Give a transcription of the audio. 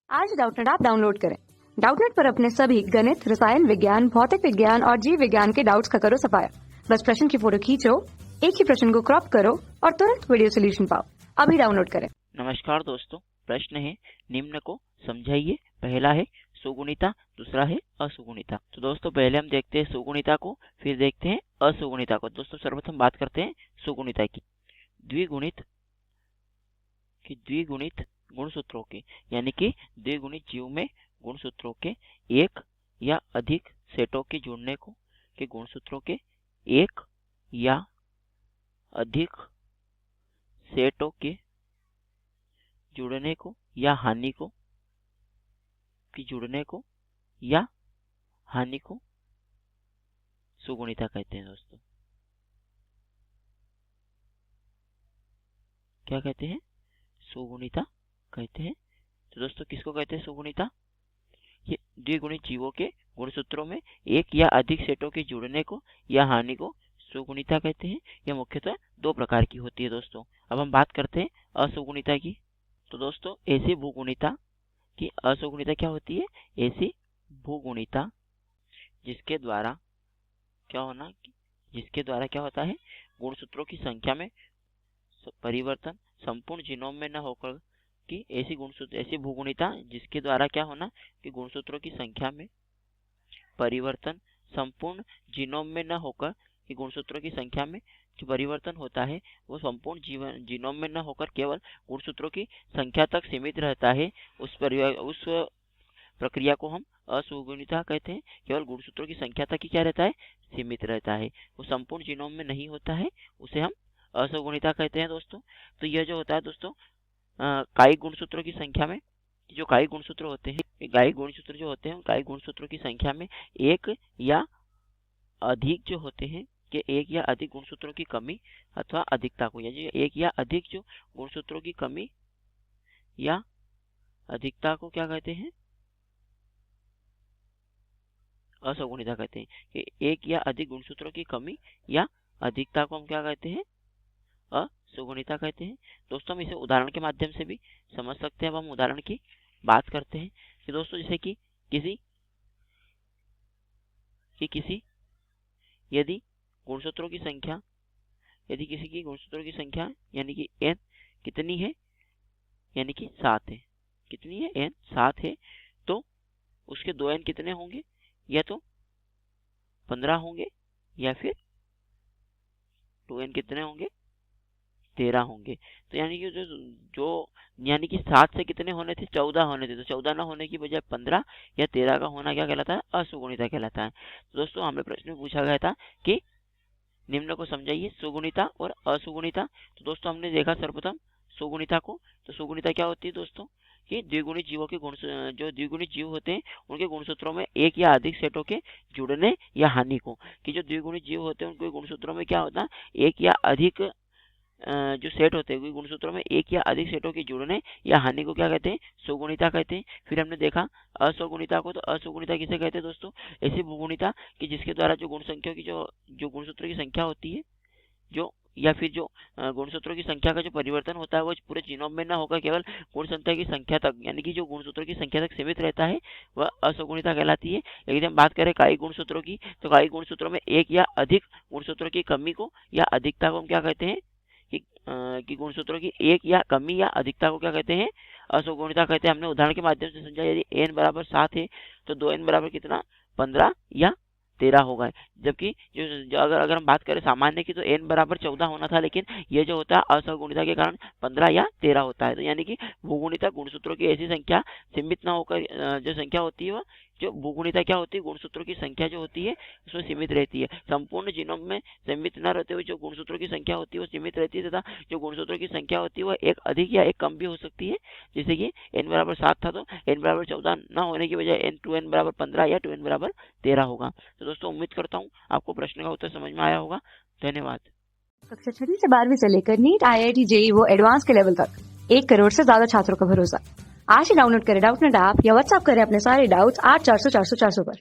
आज Doubtnut app download करें। Doubtnut पर अपने सभी गणित, रसायन विज्ञान, भौतिक विज्ञान और जीव विज्ञान के डाउट्स का करो सफाया। बस प्रश्न की फोटो खींचो, एक ही प्रश्न को क्रॉप करो और तुरंत वीडियो सोल्यूशन पाओ। अभी डाउनलोड करें। नमस्कार दोस्तों, प्रश्न है निम्न को समझाइए। पहला है सुगुणिता, दूसरा है असुगुणिता। तो दोस्तों पहले हम देखते हैं सुगुणिता को, फिर देखते हैं असुगुणिता को। दोस्तों सर्वप्रथम बात करते हैं सुगुणिता की। द्विगुणित गुणसूत्रों के, यानी कि द्विगुणित जीव में गुणसूत्रों के एक या अधिक सेटों के जुड़ने को, कि गुणसूत्रों के एक या अधिक सेटों के जुड़ने को या हानि को, सुगुणिता कहते हैं। दोस्तों क्या कहते हैं? सुगुणिता कहते हैं। तो दोस्तों किसको कहते हैं सुगुणिता? ये द्विगुणित जीवों के गुणसूत्रों में एक या अधिक सेटों के जुड़ने को या हानि को सुगुणिता कहते हैं। यह मुख्यतः दो प्रकार की होती है। दोस्तों अब हम बात करते हैं असुगुणिता की। तो दोस्तों ऐसी भूगुणिता की असुगुणिता क्या होती है? ऐसी भूगुणिता जिसके द्वारा क्या होता है, गुणसूत्रों की संख्या में परिवर्तन संपूर्ण जीनोम में न होकर, कि ऐसी भूगुणिता जिसके द्वारा क्या होना, कि गुणसूत्रों की संख्या में परिवर्तन संपूर्ण जीनोम में न होकर, कि गुणसूत्रों की संख्या में जो परिवर्तन होता है वो संपूर्ण जीनोम में न होकर केवल गुणसूत्रों की संख्या तक सीमित रहता है। उस प्रक्रिया को हम असुगुणिता कहते हैं। केवल गुणसूत्रों की संख्या तक ही क्या रहता है? सीमित रहता है। वो संपूर्ण जीनोम में नहीं होता है, उसे हम असुगुणिता कहते हैं। दोस्तों तो यह जो होता है दोस्तों, कायिक गुणसूत्रों की संख्या में जो कायिक गुणसूत्र होते हैं, कायिक गुणसूत्रों की संख्या में एक या अधिक जो होते हैं, कि एक या अधिक गुणसूत्रों की कमी अथवा अधिकता को, यानी एक या अधिक जो गुणसूत्रों की कमी या अधिकता को क्या कहते हैं? असुगुणिता कहते हैं। कि एक या अधिक गुणसूत्रों की कमी या अधिकता को हम क्या कहते हैं? असुगुणिता कहते हैं। दोस्तों हम इसे उदाहरण के माध्यम से भी समझ सकते हैं। अब हम उदाहरण की बात करते हैं कि दोस्तों जैसे कि यदि किसी की गुणसूत्रों की संख्या यानी कि n कितनी है, यानी कि 7 है। कितनी है? n 7 है। तो उसके 2n कितने होंगे? या तो 15 होंगे, या फिर 2n कितने होंगे? 13 होंगे। तो यानी कि यानी कि 7 से कितने होने थे? 14 होने थे। तो 14 ना होने की बजाय 15 या 13 का होना क्या कहलाता है? असुगुणिता कहलाता है। तो दोस्तों हमें प्रश्न में पूछा गया था कि निम्न को समझाइए, सुगुणिता और असुगुणिता। तो दोस्तों हमने देखा सर्वप्रथम सुगुणिता को। तो सुगुणिता क्या होती है दोस्तों? कि द्विगुणित जीवों के जो द्विगुणित जीव होते हैं उनके गुणसूत्रों में एक या अधिक सेटों के जुड़ने या हानि को, कि जो द्विगुणित जीव होते हैं उनके गुणसूत्रों में क्या होता है? एक या अधिक जो सेट होते हैं, गुणसूत्रों में एक या अधिक सेटों के जुड़ने या हानि को क्या कहते हैं? सुगुणिता कहते हैं। फिर हमने देखा असुगुणिता को। तो असुगुणिता किसे कहते हैं दोस्तों? ऐसी भूगुणिता कि जिसके द्वारा जो गुणसंख्या की जो गुणसूत्रों की संख्या होती है, जो गुणसूत्रों की संख्या का जो परिवर्तन होता है वो पूरे जीनोम में न होकर केवल गुण संख्या की संख्या तक, यानी कि जो गुणसूत्रों की संख्या तक सीमित रहता है, वह असुगुणिता कहलाती है। लेकिन हम बात करें कायिक गुणसूत्रों की, तो कायिक गुणसूत्रों में एक या अधिक गुणसूत्रों की कमी को या अधिकता को हम क्या कहते हैं? कि गुणसूत्रों की एक या कमी या अधिकता को क्या कहते हैं? असुगुणिता कहते हैं। हमने उदाहरण के माध्यम से समझा। यदि n बराबर 7 है तो 2n बराबर कितना? 15 या 13 होगा। जबकि जो अगर हम बात करें सामान्य की, तो n बराबर 14 होना था, लेकिन ये जो होता है असुगुणिता के कारण 15 या 13 होता है। तो यानी कि भूगुणिता गुणसूत्रों की ऐसी संख्या सीमित न होकर जो संख्या होती है, वह जो भूगुणिता क्या होती है? गुणसूत्रों की संख्या जो होती है उसमें सीमित रहती है। संपूर्ण जीनोम में सीमित न रहते हुए जो गुणसूत्रों की संख्या होती है वो सीमित रहती है, तथा जो गुणसूत्रों की संख्या होती है वह एक अधिक या एक कम भी हो सकती है। जैसे कि n बराबर 7 था तो n बराबर 14 न होने की बजाय 2n बराबर 15 या 2n बराबर 13 होगा। तो दोस्तों उम्मीद करता हूँ आपको प्रश्न का उत्तर समझ में आया होगा। धन्यवाद। कक्षा 6 से 12वीं से लेकर नीट, IIT, JEE वो एडवांस के लेवल तक 1 करोड़ से ज्यादा छात्रों का भरोसा। आज ही डाउनलोड करें डाउटनेट ऐप या व्हाट्सएप करें अपने सारे डाउट्स 8400 400 400 पर।